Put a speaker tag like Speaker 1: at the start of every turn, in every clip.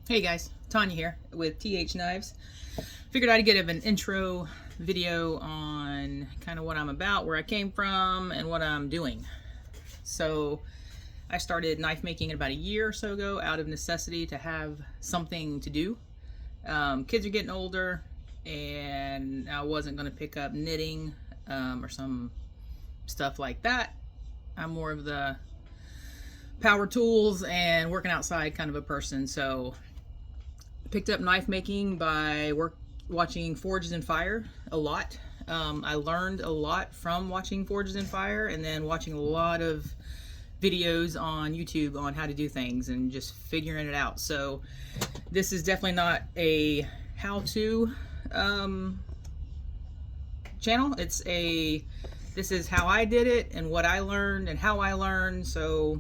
Speaker 1: Hey guys, Tanya here with TH Knives. Figured I'd get an intro video on kind of what I'm about, where I came from, and what I'm doing. So I started knife making about a year or so ago out of necessity to have something to do. Kids are getting older and I wasn't going to pick up knitting or some stuff like that. I'm more of the power tools and working outside kind of a person. So picked up knife making by watching Forged in Fire a lot. I learned a lot from watching Forged in Fire and then watching a lot of videos on YouTube on how to do things and just figuring it out. So this is definitely not a how-to channel. This is how I did it and what I learned and how I learned. So,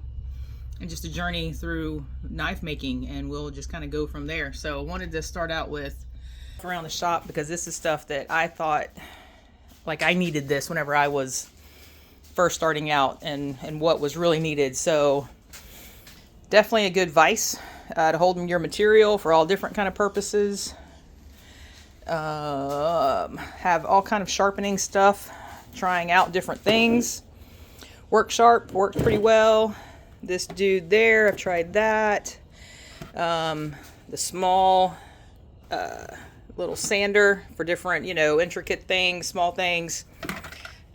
Speaker 1: and just a journey through knife making, and we'll just kind of go from there. So I wanted to start out with around the shop because this is stuff that I thought like I needed this whenever I was first starting out and what was really needed. So definitely a good vise to hold your material for all different kind of purposes. Have all kind of sharpening stuff, trying out different things. Work Sharp works pretty well. This dude there, I've tried that. The small little sander for different, intricate things, small things.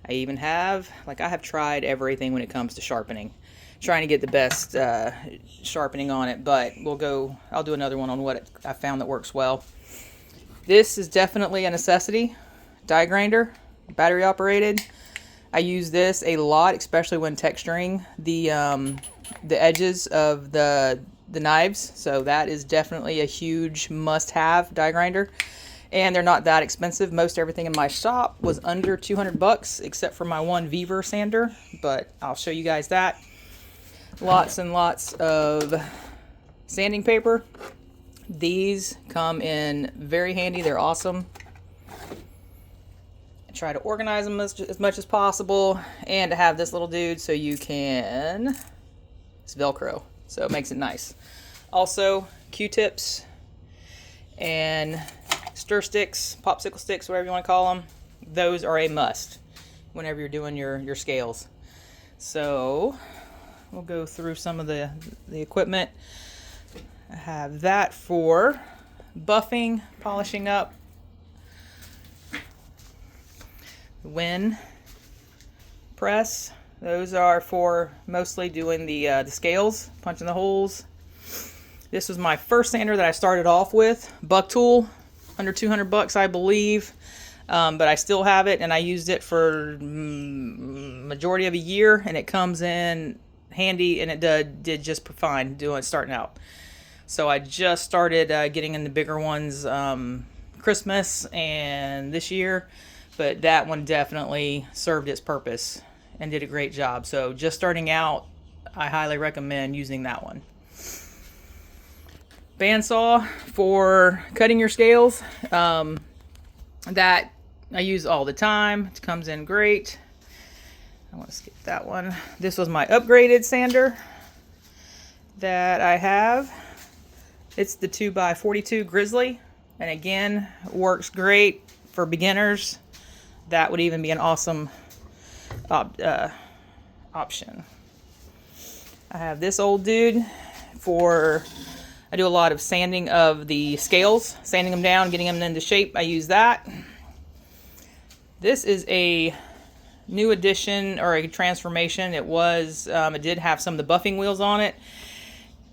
Speaker 1: I even have, I have tried everything when it comes to sharpening. Trying to get the best sharpening on it, but I'll do another one on what I found that works well. This is definitely a necessity. Die grinder, battery operated. I use this a lot, especially when texturing the edges of the knives. So that is definitely a huge must-have die grinder. And they're not that expensive. Most everything in my shop was under 200 bucks, except for my one Viver sander. But I'll show you guys that. Lots and lots of sanding paper. These come in very handy. They're awesome. Try to organize them as much as possible, and to have this little dude so you can, it's Velcro, so it makes it nice. Also, Q-tips and stir sticks, popsicle sticks, whatever you want to call them. Those are a must whenever you're doing your scales. So we'll go through some of the equipment. I have that for buffing, polishing up. Wen press, those are for mostly doing the scales, punching the holes. This was my first sander that I started off with, Buck Tool, under 200 bucks I believe, but I still have it and I used it for majority of a year, and it comes in handy, and it did just fine starting out. So I just started getting in the bigger ones Christmas and this year. But that one definitely served its purpose and did a great job. So just starting out, I highly recommend using that one. Bandsaw for cutting your scales. That I use all the time. It comes in great. I want to skip that one. This was my upgraded sander that I have. It's the 2x42 Grizzly. And again, works great for beginners. That would even be an awesome option. I have this old dude I do a lot of sanding of the scales, sanding them down, getting them into shape. I use that. This is a new addition or a transformation. It did have some of the buffing wheels on it.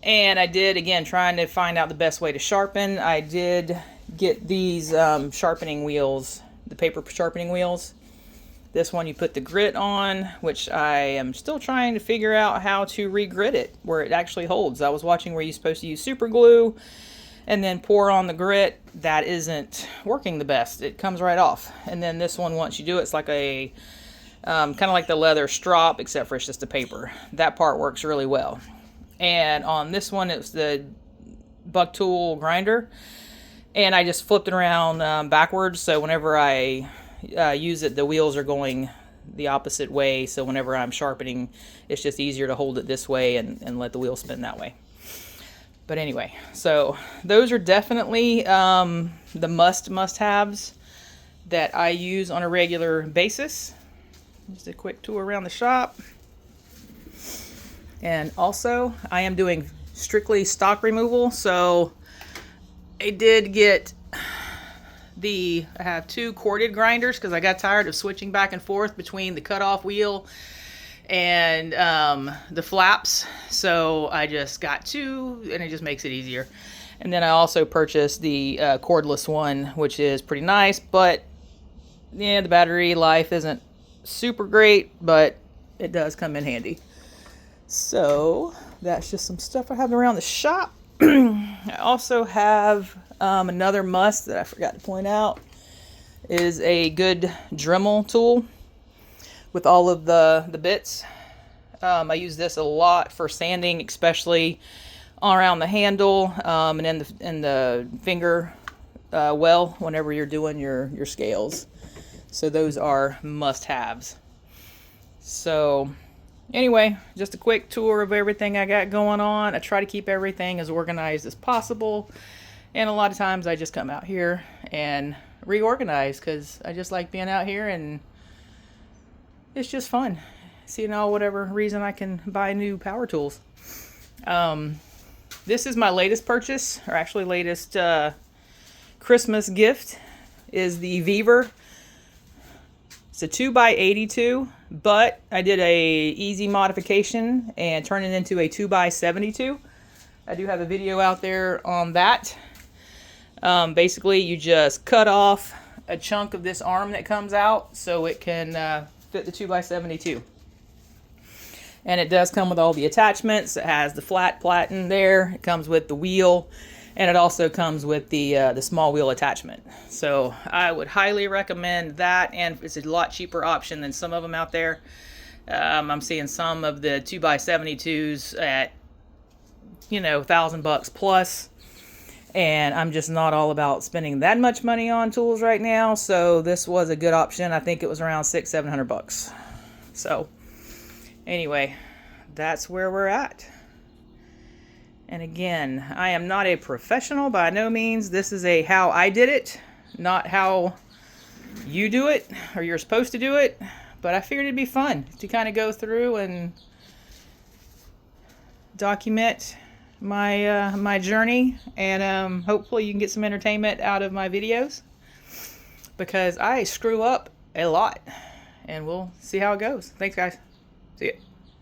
Speaker 1: And I did, again, trying to find out the best way to sharpen. I did get these sharpening wheels, the paper sharpening wheels. This one you put the grit on, which I am still trying to figure out how to re-grit it where it actually holds. I was watching where you're supposed to use super glue and then pour on the grit. That isn't working the best. It comes right off. And then this one, once you do it, it's like a kind of like the leather strop, except for it's just a paper. That part works really well. And on this one, it's the Buck Tool grinder. And I just flipped it around backwards, so whenever I use it, the wheels are going the opposite way, so whenever I'm sharpening, it's just easier to hold it this way and let the wheel spin that way. But anyway, so those are definitely the must-haves that I use on a regular basis. Just a quick tour around the shop. And also, I am doing strictly stock removal, so I did get I have 2 corded grinders because I got tired of switching back and forth between the cutoff wheel and the flaps. So I just got 2, and it just makes it easier. And then I also purchased the cordless one, which is pretty nice, but yeah, the battery life isn't super great, but it does come in handy. So that's just some stuff I have around the shop. I also have another must that I forgot to point out is a good Dremel tool with all of the bits. I use this a lot for sanding, especially around the handle and in the finger well whenever you're doing your scales. So those are must-haves. So anyway, just a quick tour of everything I got going on. I try to keep everything as organized as possible. And a lot of times I just come out here and reorganize because I just like being out here and it's just fun. Seeing whatever reason I can buy new power tools. This is my latest purchase, or actually latest Christmas gift, is the Veaver. It's a 2x82, but I did a easy modification and turned it into a 2x72. I do have a video out there on that. Basically, you just cut off a chunk of this arm that comes out so it can fit the 2x72. And it does come with all the attachments. It has the flat platen there. It comes with the wheel. And it also comes with the small wheel attachment. So I would highly recommend that, and it's a lot cheaper option than some of them out there. I'm seeing some of the 2x72s at, $1,000 plus, and I'm just not all about spending that much money on tools right now. So this was a good option. I think it was around $600-700. So anyway, that's where we're at. And again, I am not a professional by no means. This is a how I did it, not how you do it or you're supposed to do it. But I figured it'd be fun to kind of go through and document my my journey, and hopefully you can get some entertainment out of my videos, because I screw up a lot, and we'll see how it goes. Thanks, guys. See ya.